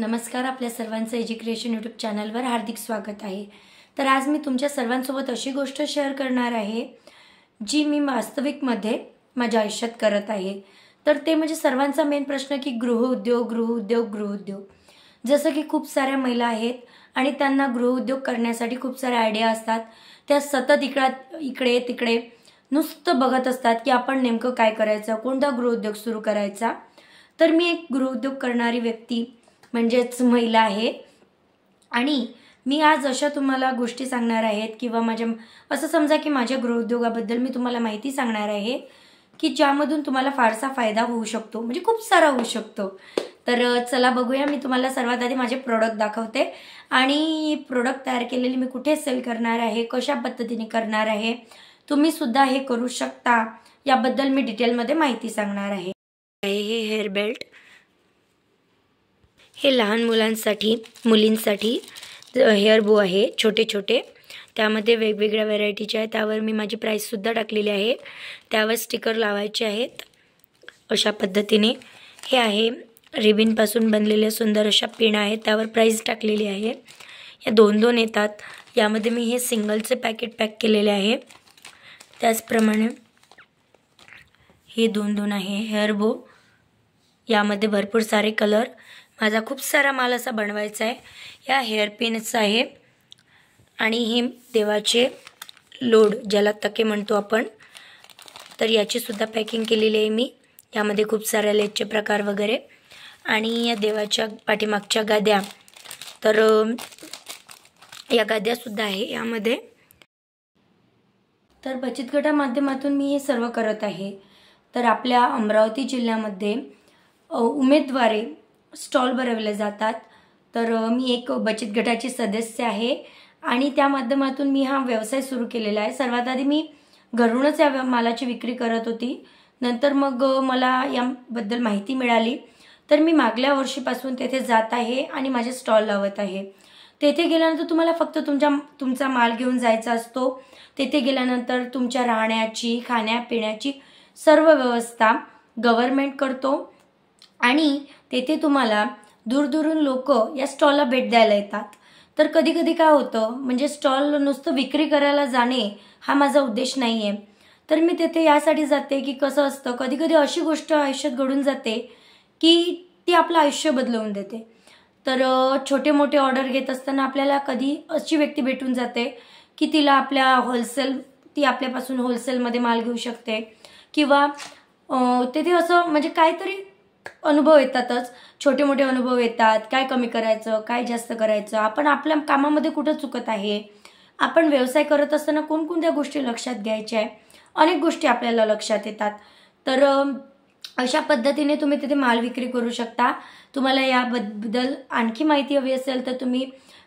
नमस्कार, आपल्या सर्वांचं एज्युकेशन यूट्यूब चॅनलवर हार्दिक स्वागत आहे। तर आज मी तुमच्या सर्वांसोबत अशी गोष्ट शेअर करणार आहे जी मी वास्तविकमध्ये माझ्या आयुष्यात करत आहे। तर ते म्हणजे सर्वांचा मेन प्रश्न की गृहउद्योग। जसं की खूप साऱ्या महिला आहेत आणि त्यांना गृहउद्योग करण्यासाठी खूप साऱ्या आयडिया असतात। त्या सतत इकडे तिकडे नुसतं बघत असतात की आपण नेमकं काय करायचं, कोणता गृहउद्योग सुरू करायचा। तर मी एक गृहउद्योग करणारी व्यक्ती म्हणजेच महिला आहे आणि मी आज अशा तुम्हाला गोष्टी सांगणार आहेत किंवा असं समजा की माझ्या गृहउद्योगाबद्दल मी तुम्हाला माहिती सांगणार आहे की ज्यामधून तुम्हाला फारसा फायदा होऊ शकतो, म्हणजे खूप सारा होऊ शकतो। तर चला बघूया। मी तुम्हाला सर्वात आधी माझे प्रोडक्ट दाखवते आणि प्रोडक्ट तयार केलेले मी कुठे सेल करणार आहे, कशा पद्धतीने करणार आहे, तुम्ही सुद्धा हे करू शकता याबद्दल मी डिटेलमध्ये माहिती सांगणार आहे। हे हेअर बेल्ट, हे लहान मुलींसाठी हेअर बो आहे, छोटे छोटे। त्यामध्ये वेगवेगळ्या व्हरायटीचे आहेत। त्यावर मी माझी प्राइस सुद्धा टाकलेली आहे। त्यावर स्टिकर लावायचे आहेत अशा पद्धतीने। हे आहे रिबिन पासून बनलेले सुंदर अशा पिन आहेत, त्यावर प्राइस टाकलेली आहे। या दोन येतात। यामध्ये मी हे सिंगलचे पॅकेट पॅक केलेले आहे। त्याचप्रमाणे हे दोन आहे हेअर बो। यामध्ये भरपूर सारे कलर, माझा खूप सारा माल असा बनवायचा आहे। या हेअर पिन्स आहे आणि हे देवाचे लोड ज्याला तके म्हणतो आपण, तर याची सुद्धा पॅकिंग केलेली आहे मी। यामध्ये खूप साऱ्या लेसचे प्रकार वगैरे आणि या देवाच्या पाठीमागच्या गाद्या, तर या गाद्या सुद्धा आहे यामध्ये। तर बचत गटा माध्यमातून मी हे सर्व करत आहे। तर आपल्या अमरावती जिल्ह्यामध्ये उमेदवारी स्टॉल भरवले जातात। तर मी एक बचत गटाची सदस्य आहे आणि त्या माध्यमातून मी हा व्यवसाय सुरू केलेला आहे। सर्वात आधी मी घरूनच या मालाची विक्री करत होती। नंतर मग मला याबद्दल माहिती मिळाली, तर मी मागल्या वर्षीपासून तेथे जात आहे आणि माझे स्टॉल लावत आहे। तेथे गेल्यानंतर तुम्हाला फक्त तुमचा माल घेऊन जायचा असतो। तेथे गेल्यानंतर तुमच्या राहण्याची, खाण्यापिण्याची सर्व व्यवस्था गव्हर्नमेंट करतो आणि तेथे तुम्हाला दूरदूरून लोक या स्टॉलला भेट द्यायला येतात। तर कधी कधी काय होतं, म्हणजे स्टॉल नुसतं विक्री करायला जाणे हा माझा उद्देश नाही आहे। तर मी तेथे यासाठी जाते की कसं असतं, कधी कधी अशी गोष्ट आयुष्यात घडून जाते की ती आपलं आयुष्य बदलवून देते। तर छोटे मोठे ऑर्डर घेत असताना आपल्याला कधी अशी व्यक्ती भेटून जाते की ती आपल्यापासून होलसेलमध्ये माल घेऊ शकते किंवा तेथे असं म्हणजे काहीतरी अनुभव येतातच, छोटे मोठे अनुभव येतात। काय कमी करायचं, काय जास्त करायचं, आपण आपल्या कामामध्ये कुठं चुकत आहे, आपण व्यवसाय करत असताना कोणकोणत्या गोष्टी लक्षात घ्यायच्या आहे, अनेक गोष्टी आपल्याला लक्षात येतात। तर अशा पद्धतीने तुम्ही तिथे माल विक्री करू शकता। तुम्हाला याबद्दल आणखी माहिती हवी असेल तर तुम्ही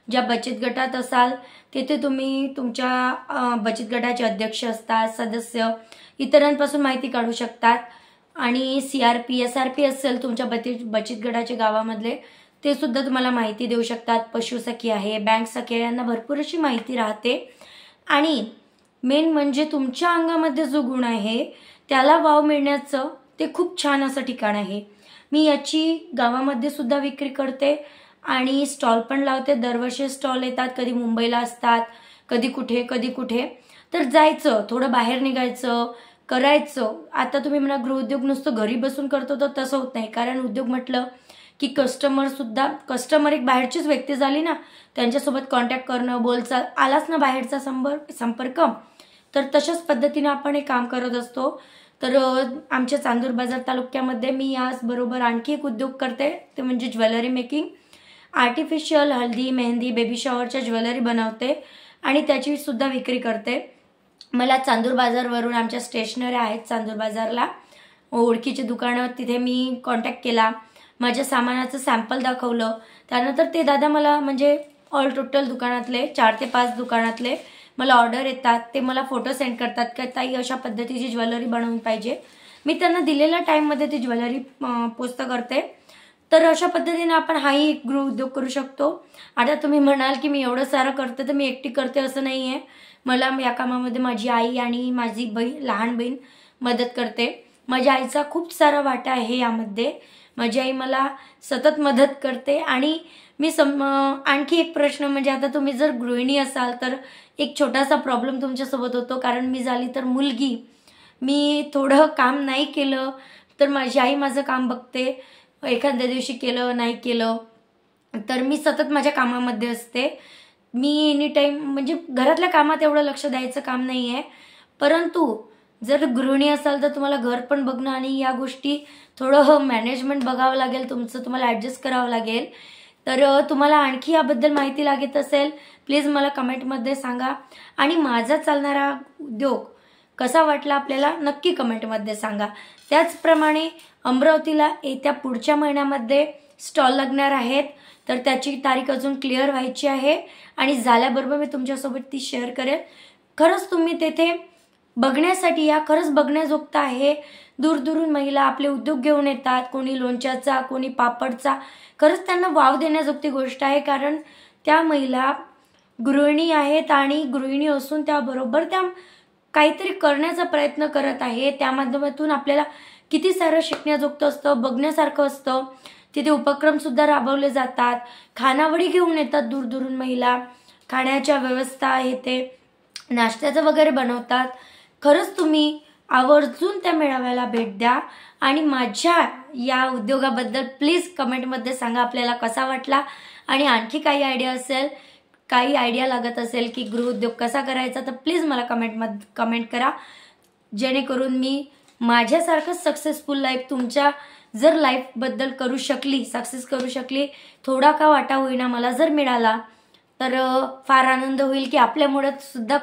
ज्या बचत गटात असाल तेथे तुम्ही तुमच्या बचत गटाचे अध्यक्ष असतात, सदस्य, इतरांपासून माहिती काढू शकतात आणि CRP SRP असेल तुमच्या बचत गटाच्या गावामधले, ते सुद्धा तुम्हाला माहिती देऊ शकतात। पशुसखी आहे, बँक सखी, यांना भरपूर अशी माहिती राहते। आणि मेन म्हणजे तुमच्या अंगामध्ये जो गुण आहे त्याला वाव मिळण्याचं ते खूप छान असं ठिकाण आहे। मी याची गावामध्ये सुद्धा विक्री करते आणि स्टॉल पण लावते। दरवर्षी स्टॉल येतात, कधी मुंबईला असतात, कधी कुठे। तर जायचं, थोडं बाहेर निघायचं, करायचं। आता तुम्ही म्हणा गृहउद्योग नुसतं घरी बसून करतो, तर तसं होत नाही। कारण उद्योग म्हटलं की कस्टमर एक बाहेरचीच व्यक्ती झाली ना, त्यांच्यासोबत कॉन्टॅक्ट करणं, बोलचाल आलाच ना बाहेरचा संपर्क। तर तशाच पद्धतीने आपण हे काम करत असतो। तर आमच्या चांदूर बाजार तालुक्यामध्ये मी याचबरोबर आणखी एक उद्योग करते, ते म्हणजे ज्वेलरी मेकिंग। आर्टिफिशियल हल्दी, मेहंदी, बेबी शॉवरच्या ज्वेलरी बनवते आणि त्याची सुद्धा विक्री करते। मला चांदूर बाजारवरून, आमच्या स्टेशनरी आहेत चांदूर बाजारला, ओळखीचे दुकानं, तिथे मी कॉन्टॅक्ट केला, माझ्या सामानाचं सॅम्पल दाखवलं। त्यानंतर ते दादा मला म्हणजे ऑल टोटल दुकानातले 4 ते 5 दुकानातले मला ऑर्डर येतात, ते मला फोटो सेंड करतात की ताई अशा पद्धतीची ज्वेलरी बनवून पाहिजे। मी त्यांना दिलेल्या टाईममध्ये ती ज्वेलरी पोस्ट करते। तर अशा पद्धतीने आपण हाही एक गृहउद्योग करू शकतो। आता तुम्ही म्हणाल की मी एवढं सारं करते तर मी एकटी करते, असं नाही आहे। मला या कामामध्ये माझी आई आणि माझी लहान बहीण मदत करते। माझ्या आईचा खूप सारा वाटा आहे यामध्ये। माझी आई मला सतत मदत करते. आणि मी आणखी एक प्रश्न म्हणजे आता तुम्ही जर गृहिणी असाल तर एक छोटासा प्रॉब्लेम तुमच्यासोबत होतो, कारण मी झाली तर मुलगी. मी थोडं काम नाही केलं तर माझी आई माझं काम बघते. एखाद्या दिवशी केलं नाही केलं तर मी सतत माझ्या कामामध्ये असते. मी एनी टाईम म्हणजे घरातल्या कामात एवढं लक्ष द्यायचं काम नाही आहे. परंतु जर गृहिणी असाल तर तुम्हाला घर पण बघणं आणि या गोष्टी थोडं मॅनेजमेंट बघावं लागेल तुमचं, तुम्हाला ॲडजस्ट करावं लागेल. तर तुम्हाला आणखी याबद्दल माहिती लागत असेल प्लीज मला कमेंटमध्ये सांगा. आणि माझा चालणारा उद्योग कसा वाटला आपल्याला नक्की कमेंटमध्ये सांगा. त्याचप्रमाणे अमरावतीला येत्या पुढच्या महिन्यामध्ये स्टॉल लागणार आहेत, तर त्याची तारीख अजून क्लिअर व्हायची आहे आणि झाल्याबरोबर मी तुमच्यासोबत ती शेअर करेन. खरंच तुम्ही तेथे बघण्यासाठी या, खरंच बघण्याजोगतं आहे. दूरदूरून महिला आपले उद्योग घेऊन येतात, कोणी लोणच्याचा कोणी पापडचा. खरंच त्यांना वाव देण्याजोगती गोष्ट आहे, कारण त्या महिला गृहिणी आहेत आणि गृहिणी असून त्याबरोबर त्या काहीतरी करण्याचा प्रयत्न करत आहे. त्या माध्यमातून आपल्याला किती सारं शिकण्याजोगतं असतं, बघण्यासारखं असतं. तिथे उपक्रम सुद्धा राबवले जातात. खानावळी घेऊन येतात दूरदूरून महिला, खाण्याच्या व्यवस्था आहे ते नाश्त्याचं वगैरे बनवतात. खरंच तुम्ही आवर्जून त्या मेळाव्याला भेट द्या आणि माझ्या या उद्योगाबद्दल प्लीज कमेंटमध्ये सांगा आपल्याला कसा वाटला. आणि आणखी काही आयडिया असेल, काही आयडिया लागत असेल की गृहउद्योग कसा करायचा तर प्लीज मला कमेंट करा, जेणेकरून मी माझ्यासारखं सक्सेसफुल लाईफ तुमच्या जर लाईफबद्दल करू शकली, सक्सेस करू शकली, थोडा का वाटा होईना मला जर मिळाला तर फार आनंद होईल की आपल्यामुळे सुद्धा